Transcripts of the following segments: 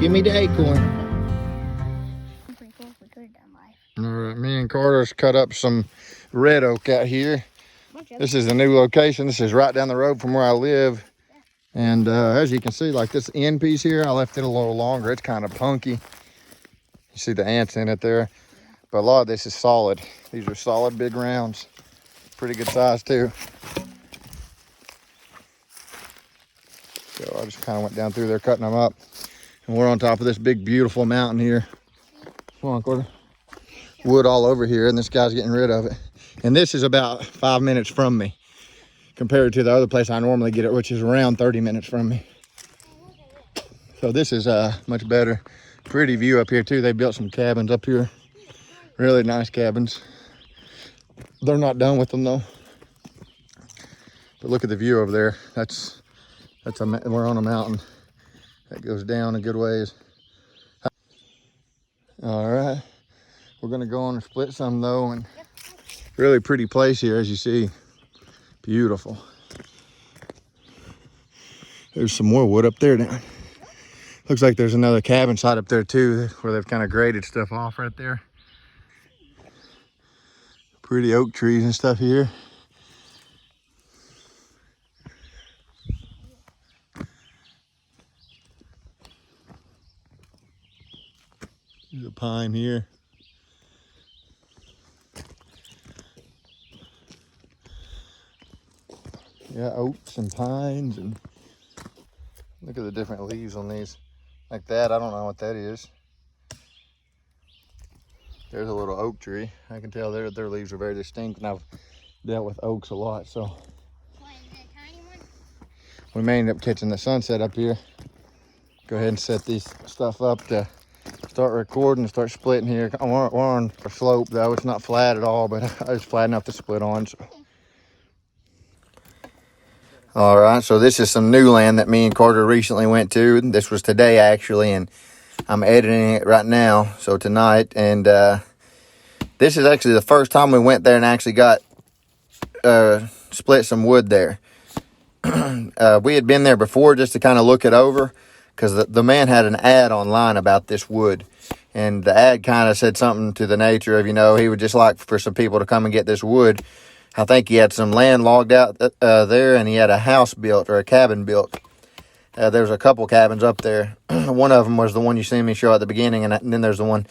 Give me the acorn. Pretty cool if we could have done life. All right, me and Carter's cut up some red oak out here. This is a new location. This is right down the road from where I live. And as you can see, like this end piece here, I left it a little longer. It's kind of punky. You see the ants in it there. But a lot of this is solid. These are solid big rounds. Pretty good size too. So I just kind of went down through there cutting them up. And we're on top of this big, beautiful mountain here. Come on, Carter. Wood all over here, and this guy's getting rid of it. And this is about 5 minutes from me compared to the other place I normally get it, which is around 30 minutes from me. So this is much better. Pretty view up here too. They built some cabins up here. Really nice cabins. They're not done with them though. But look at the view over there. We're on a mountain that goes down a good ways. All right, we're gonna go on and split some though, and really pretty place here, as you see. Beautiful. There's some more wood up there now. Looks like there's another cabin site up there too, where they've kind of graded stuff off right there. Pretty oak trees and stuff here. There's a pine here. Yeah, oaks and pines, and look at the different leaves on these. Like that, I don't know what that is. There's a little oak tree. I can tell their leaves are very distinct, and I've dealt with oaks a lot, so. What, is it a tiny one? We may end up catching the sunset up here. Go ahead and set these stuff up to start recording and start splitting here. We're on a slope though. It's not flat at all, but it's flat enough to split on. So. All right, so this is some new land that me and Carter recently went to. This was today actually, and I'm editing it right now, so tonight. And this is actually the first time we went there and actually got split some wood there. We had been there before just to kind of look it over, because the man had an ad online about this wood. And the ad kind of said something to the nature of, he would just like for some people to come and get this wood. I think he had some land logged out there, and he had a house built or a cabin built. There was a couple cabins up there. One of them was the one you seen me show at the beginning, and then there's the one,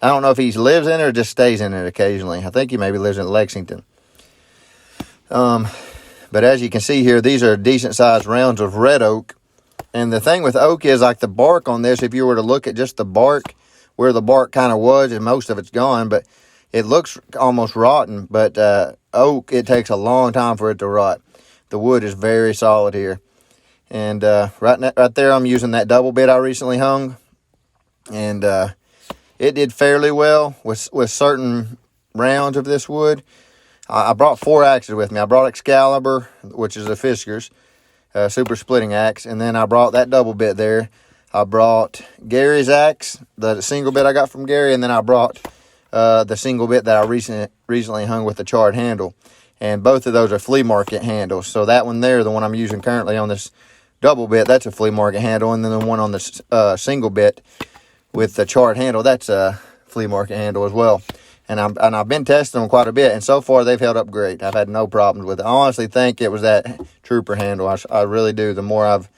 I don't know if he lives in it or just stays in it occasionally. I think he maybe lives in Lexington. But as you can see here, these are decent sized rounds of red oak. And the thing with oak is, like, the bark on this, if you were to look at just the bark, where the bark kind of was, and most of it's gone, but it looks almost rotten. But oak, it takes a long time for it to rot. The wood is very solid here. And right there, I'm using that double bit I recently hung. And it did fairly well with certain rounds of this wood. I brought 4 axes with me. I brought Excalibur, which is a Fiskars. Super splitting axe, and then I brought that double bit there. I brought Gary's axe, the single bit I got from Gary, and then I brought the single bit that I recently hung with the charred handle. And both of those are flea market handles. So that one there, the one I'm using currently on this double bit, that's a flea market handle, and then the one on the single bit with the charred handle, that's a flea market handle as well. And I've been testing them quite a bit, and so far they've held up great. I've had no problems with it. I honestly think it was that trooper handle. I really do. The more I've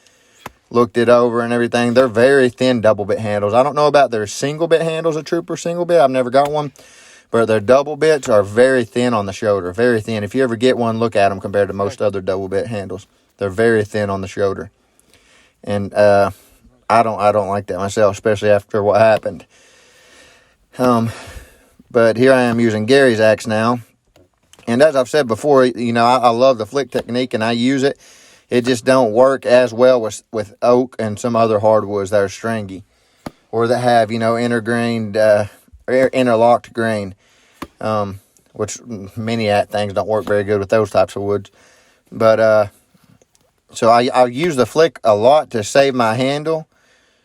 looked it over and everything, they're very thin double bit handles. I don't know about their single bit handles, a trooper single bit. I've never got one, but their double bits are very thin on the shoulder, very thin. If you ever get one, look at them compared to most other double bit handles. They're very thin on the shoulder, and I don't like that myself, especially after what happened. But here I am using Gary's axe now. And as I've said before, I love the flick technique and I use it. It just don't work as well with oak and some other hardwoods that are stringy, or that have, intergrained, interlocked grain, which many things don't work very good with those types of woods. But so I use the flick a lot to save my handle.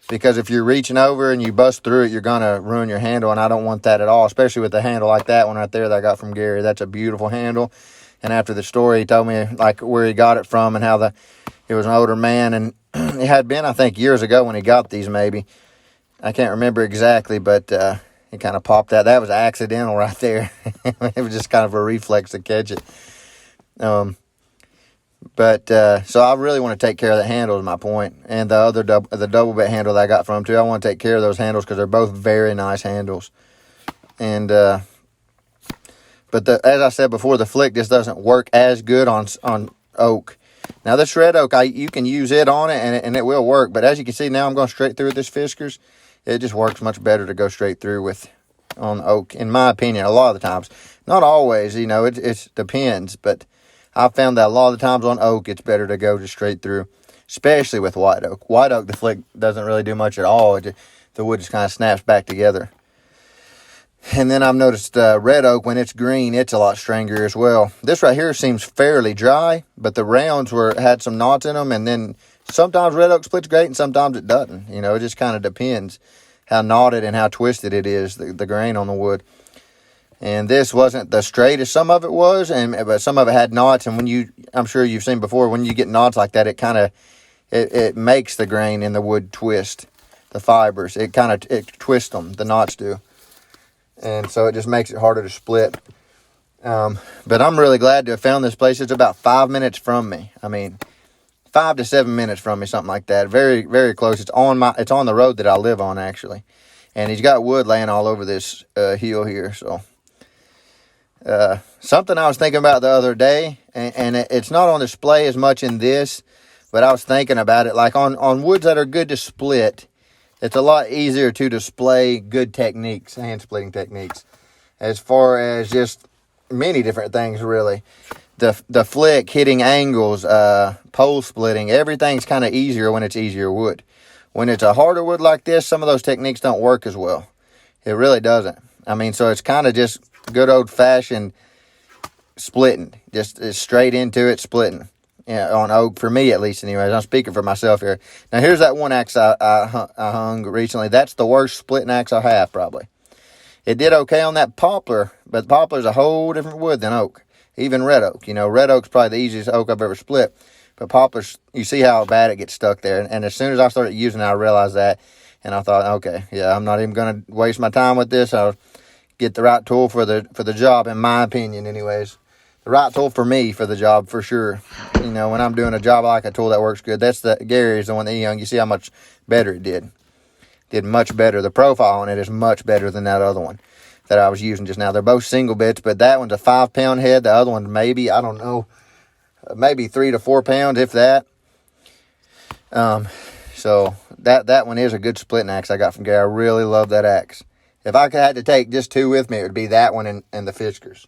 Because if you're reaching over and you bust through it, you're going to ruin your handle, and I don't want that at all, especially with a handle like that one right there that I got from Gary. That's a beautiful handle. And after the story, he told me, like, where he got it from and how it was an older man. And it had been, I think, years ago when he got these maybe. I can't remember exactly, but it kind of popped out. That was accidental right there. It was just kind of a reflex to catch it. So I really want to take care of that handle is my point. And the double bit handle that I got from him too. I want to take care of those handles because they're both very nice handles. And as I said before, the flick just doesn't work as good on oak. Now this red oak, you can use it on it and it will work. But as you can see now, I'm going straight through with this Fiskars. It just works much better to go straight through on oak, in my opinion. A lot of the times, not always. It depends, but I found that a lot of the times on oak, it's better to go just straight through, especially with white oak. White oak, the flick doesn't really do much at all. The wood just kind of snaps back together. And then I've noticed red oak, when it's green, it's a lot stringier as well. This right here seems fairly dry, but the rounds had some knots in them. And then sometimes red oak splits great and sometimes it doesn't. It just kind of depends how knotted and how twisted it is, the grain on the wood. And this wasn't the straightest some of it was, but some of it had knots. And I'm sure you've seen before, when you get knots like that, it makes the grain in the wood twist, the fibers. It twists them, the knots do. And so it just makes it harder to split. But I'm really glad to have found this place. It's about 5 minutes from me. 5 to 7 minutes from me, something like that. Very, very close. It's on the road that I live on, actually. And he's got wood laying all over this hill here. So something I was thinking about the other day, and it's not on display as much in this, but I was thinking about it. Like on woods that are good to split, it's a lot easier to display good techniques, hand splitting techniques, as far as just many different things, really. The flick, hitting angles, pole splitting, everything's kind of easier when it's easier wood. When it's a harder wood like this, some of those techniques don't work as well. It really doesn't. So it's kind of just good old-fashioned splitting, just straight into it, splitting. On oak, for me at least anyways. I'm speaking for myself here. Now here's that one axe I hung recently. That's the worst splitting axe I have, probably. It did okay on that poplar, but poplar's a whole different wood than oak. Even red oak. Red oak's probably the easiest oak I've ever split. But poplars, you see how bad it gets stuck there. And as soon as I started using it, I realized that. And I thought, okay, yeah, I'm not even going to waste my time with this. I'll get the right tool for the job, in my opinion anyways. The right tool for me for the job, for sure. When I'm doing a job, I like a tool that works good. That's Gary's the one that he hung. You see how much better it did. Did much better. The profile on it is much better than that other one that I was using just now. They're both single bits, but that one's a 5-pound head. The other one maybe, I don't know, maybe 3 to 4 pounds, if that. So that one is a good splitting axe I got from Gary. I really love that axe. If I had to take just two with me, it would be that one and the Fiskars.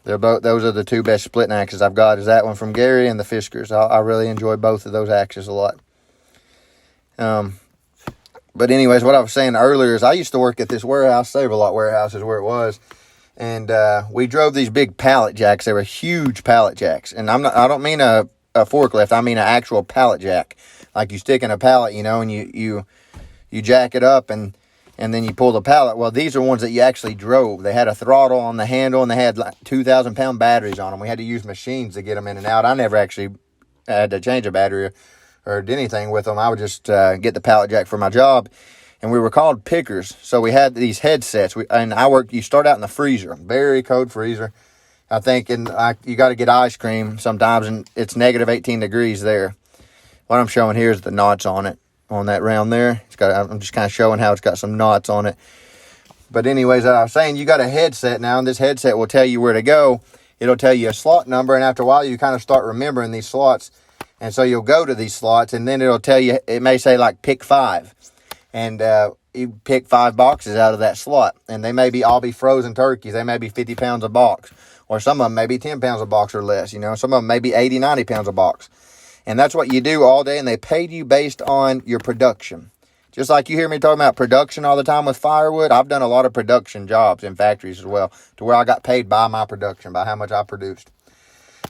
Those are the two best splitting axes I've got, is that one from Gary and the Fiskars. I really enjoy both of those axes a lot. But anyways, what I was saying earlier is I used to work at this warehouse, Save-A-Lot Warehouse is where it was. And we drove these big pallet jacks. They were huge pallet jacks. And I don't mean a forklift. I mean an actual pallet jack. Like you stick in a pallet, and you jack it up and then you pull the pallet. Well, these are ones that you actually drove. They had a throttle on the handle, and they had like 2,000-pound batteries on them. We had to use machines to get them in and out. I never actually had to change a battery or did anything with them. I would just get the pallet jack for my job, and we were called pickers. So we had these headsets. You start out in the freezer, very cold freezer. I think you got to get ice cream sometimes, and it's negative 18 degrees there. What I'm showing here is the knots on it. On that round there, I'm just kind of showing how it's got some knots on it. But anyways, I was saying, you got a headset now, and this headset will tell you where to go. It'll tell you a slot number, and after a while, you kind of start remembering these slots. And so you'll go to these slots, and then it'll tell you, it may say like pick 5. And you pick 5 boxes out of that slot. And they may all be frozen turkeys. They may be 50 pounds a box. Or some of them may be 10 pounds a box or less. Some of them may be 80, 90 pounds a box. And that's what you do all day, and they paid you based on your production. Just like you hear me talking about production all the time with Firewood, I've done a lot of production jobs in factories as well, to where I got paid by my production, by how much I produced.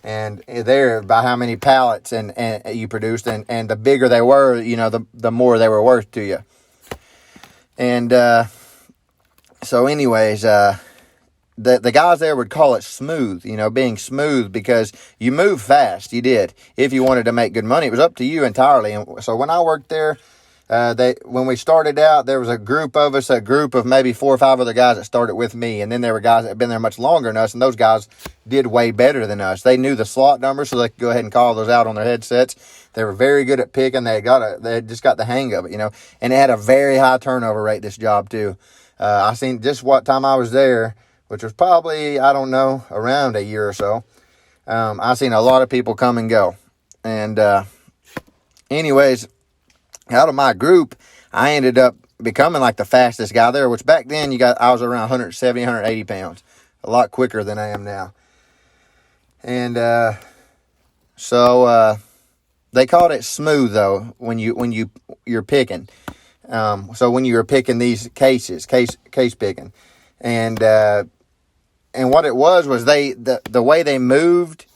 And there, by how many pallets and you produced, and the bigger they were, the more they were worth to you. And so anyways, the guys there would call it smooth, being smooth, because you move fast. You did. If you wanted to make good money, it was up to you entirely. And so when I worked there, When we started out, there was a group of maybe 4 or 5 other guys that started with me, and then there were guys that had been there much longer than us, and those guys did way better than us. They knew the slot numbers, so they could go ahead and call those out on their headsets. They were very good at picking. They had just got the hang of it, and it had a very high turnover rate, this job too. I seen just what time I was there, which was probably, I don't know, around a year or so. I seen a lot of people come and go. And anyways, out of my group, I ended up becoming like the fastest guy there, which back then I was around 170, 180 pounds, a lot quicker than I am now. And so they called it smooth though when you're picking. So when you were picking these case picking, and what it was the way they moved.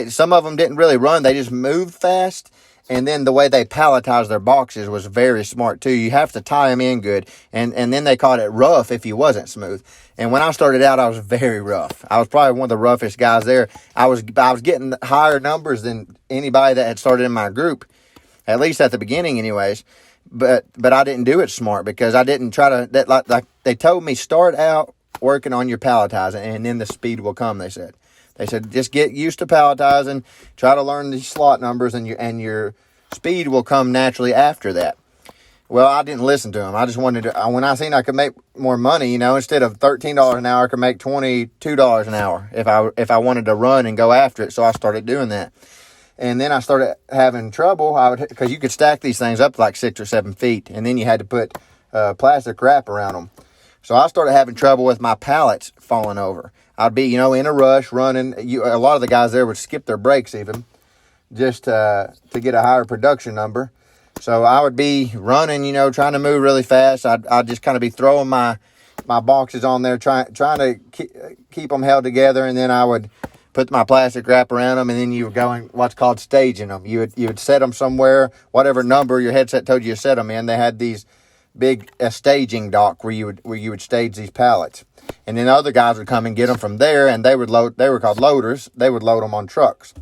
Some of them didn't really run; they just moved fast. And then the way they palletized their boxes was very smart too. You have to tie them in good. And then they called it rough if you wasn't smooth. And when I started out, I was very rough. I was probably one of the roughest guys there. I was getting higher numbers than anybody that had started in my group, at least at the beginning anyways. But I didn't do it smart because I didn't try to, like they told me, start out working on your palletizing and then the speed will come, they said. They said, just get used to palletizing, try to learn these slot numbers, and your speed will come naturally after that. Well, I didn't listen to them. I just wanted to, when I seen I could make more money, instead of $13 an hour, I could make $22 an hour if I wanted to run and go after it. So I started doing that. And then I started having trouble because you could stack these things up like 6 or 7 feet, and then you had to put plastic wrap around them. So I started having trouble with my pallets falling over. I'd be, in a rush running. A lot of the guys there would skip their breaks even just to get a higher production number. So I would be running, trying to move really fast. I'd just kind of be throwing my boxes on there, trying to keep them held together. And then I would put my plastic wrap around them. And then you were going what's called staging them. You would set them somewhere, whatever number your headset told you to set them in. They had these big staging dock where you would stage these pallets. And then other guys would come and get them from there, and they were called loaders. They would load them on trucks.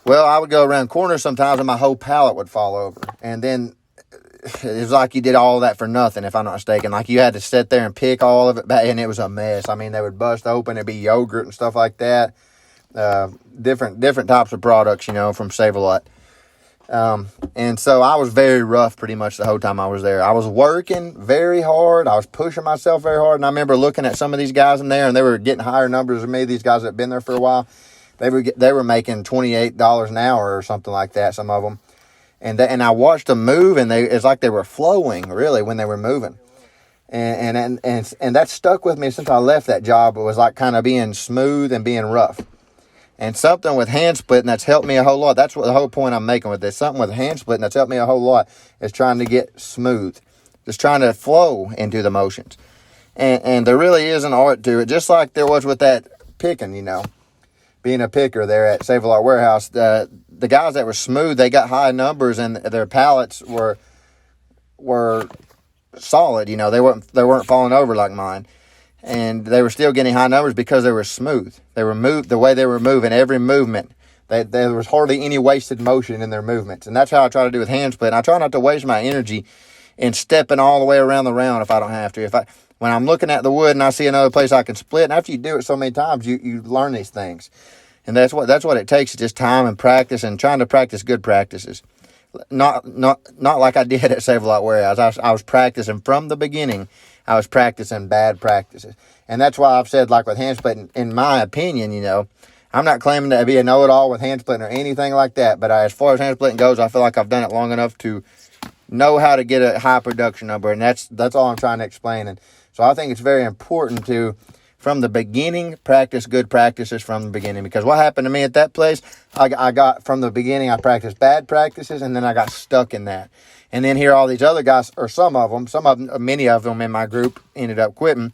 Well, I would go around corners sometimes and my whole pallet would fall over. And then it was like you did all that for nothing, if I'm not mistaken. Like you had to sit there and pick all of it back, and it was a mess. I mean, they would bust open. It'd be yogurt and stuff like that. Different types of products, from Save-A-Lot. And so I was very rough pretty much the whole time I was there. I was working very hard. I was pushing myself very hard. And I remember looking at some of these guys in there, and they were getting higher numbers than me. These guys that had been there for a while, they were making $28 an hour or something like that, some of them. And I watched them move, and it's like they were flowing really when they were moving. And that stuck with me since I left that job. It was like kind of being smooth and being rough. And something with hand splitting that's helped me a whole lot. That's what the whole point I'm making with this. Something with hand splitting that's helped me a whole lot is trying to get smooth. Just trying to flow into the motions. And there really is an art to it. Just like there was with that picking, being a picker there at Save-A-Lot Warehouse. The guys that were smooth, they got high numbers and their pallets were solid. They weren't falling over like mine. And they were still getting high numbers because they were smooth. They were moved the way they were moving, every movement. There was hardly any wasted motion in their movements. And that's how I try to do with hand split. I try not to waste my energy in stepping all the way around the round if I don't have to. When I'm looking at the wood and I see another place I can split, and after you do it so many times, you learn these things. And that's what it takes, is just time and practice and trying to practice good practices. Not like I did at Save-A-Lot Warehouse. I was practicing from the beginning. I was practicing bad practices. And that's why I've said, like with hand splitting, in my opinion, I'm not claiming to be a know-it-all with hand splitting or anything like that. But as far as hand splitting goes, I feel like I've done it long enough to know how to get a high production number. And that's all I'm trying to explain. And so I think it's very important to, from the beginning, practice good practices from the beginning. Because what happened to me at that place, I got from the beginning, I practiced bad practices, and then I got stuck in that. And then here all these other guys, or many of them in my group ended up quitting.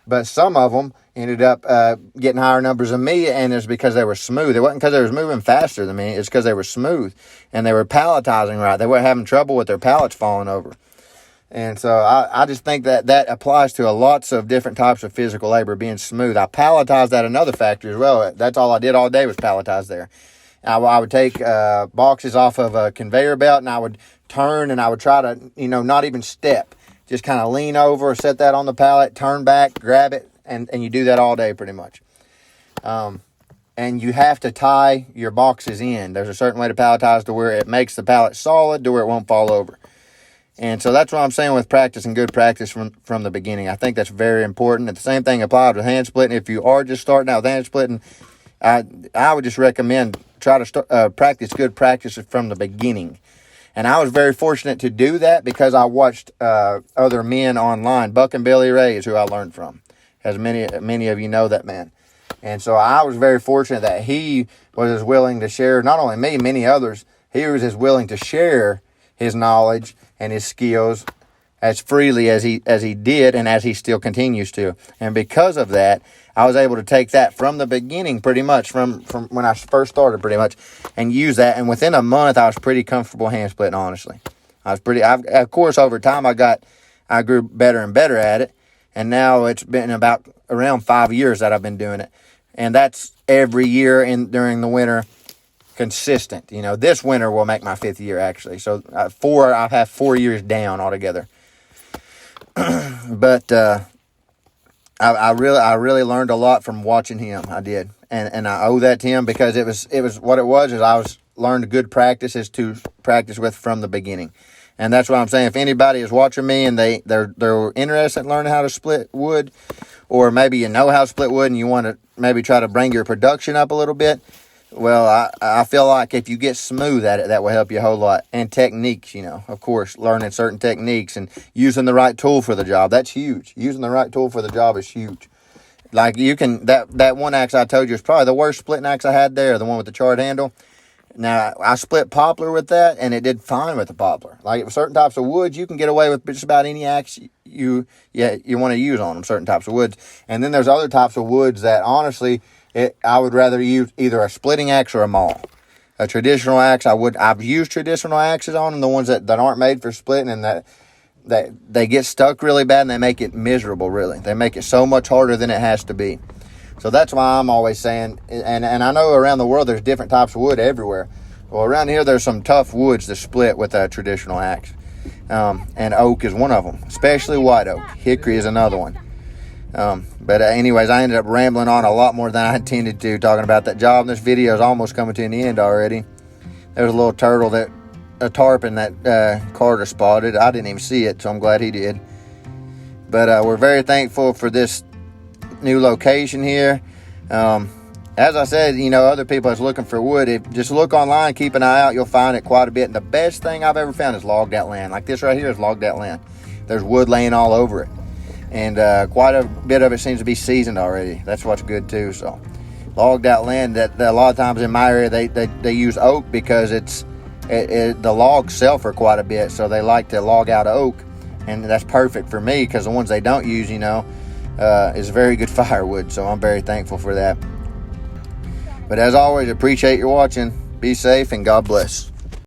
But some of them ended up getting higher numbers than me, and it's because they were smooth. It wasn't because they was moving faster than me. It's because they were smooth, and they were palletizing right. They weren't having trouble with their pallets falling over. And so I just think that applies to lots of different types of physical labor, being smooth. I palletized at another factory as well. That's all I did all day was palletize there. I would take boxes off of a conveyor belt, and I would turn, and I would try to, not even step. Just kind of lean over, set that on the pallet, turn back, grab it, and you do that all day pretty much. And you have to tie your boxes in. There's a certain way to palletize to where it makes the pallet solid to where it won't fall over. And so that's what I'm saying with practice and good practice from the beginning. I think that's very important. And the same thing applies with hand splitting. If you are just starting out with hand splitting, I would just recommend try to practice good practices from the beginning. And I was very fortunate to do that because I watched other men online. Buck and Billy Ray is who I learned from, as many of you know that man. And so I was very fortunate that he was as willing to share, not only me, many others, he was as willing to share his knowledge and his skills as freely as he did and as he still continues to. And because of that, I was able to take that from the beginning pretty much, from when I first started pretty much, and use that. And within a month, I was pretty comfortable hand splitting, honestly. Of course, over time, I grew better and better at it. And now it's been about around 5 years that I've been doing it. And that's every year during the winter, consistent. This winter will make my 5th year, actually. So I'll have 4 years down altogether. But I really learned a lot from watching him. I did. And I owe that to him because it was what it was, is I learned good practices to practice with from the beginning. And that's what I'm saying. If anybody is watching me and they're interested in learning how to split wood, or maybe you know how to split wood and you want to maybe try to bring your production up a little bit, well, I feel like if you get smooth at it, that will help you a whole lot. And techniques, of course, learning certain techniques and using the right tool for the job. That's huge. Using the right tool for the job is huge. Like that one axe I told you is probably the worst splitting axe I had there, the one with the charred handle. Now, I split poplar with that, and it did fine with the poplar. Like certain types of woods, you can get away with just about any axe you want to use on them, certain types of woods. And then there's other types of woods that, honestly, I would rather use either a splitting axe or a maul. A traditional axe, I've used traditional axes on them, the ones that aren't made for splitting, and that they get stuck really bad, and they make it miserable, really. They make it so much harder than it has to be. So that's why I'm always saying, and I know around the world there's different types of wood everywhere. Well, around here there's some tough woods to split with a traditional axe. And oak is one of them, especially white oak. Hickory is another one. But anyways, I ended up rambling on a lot more than I intended to, talking about that job. This video is almost coming to an end already. There was a little turtle, a tarpon that Carter spotted. I didn't even see it, so I'm glad he did. But we're very thankful for this new location here. As I said, other people that's looking for wood, just look online, keep an eye out, you'll find it quite a bit. And the best thing I've ever found is logged out land. Like this right here is logged out land. There's wood laying all over it. And quite a bit of it seems to be seasoned already. That's what's good too. So logged out land, that a lot of times in my area they use oak because the logs sell for quite a bit. So they like to log out oak. And that's perfect for me because the ones they don't use, is very good firewood. So I'm very thankful for that. But as always, appreciate your watching. Be safe and God bless.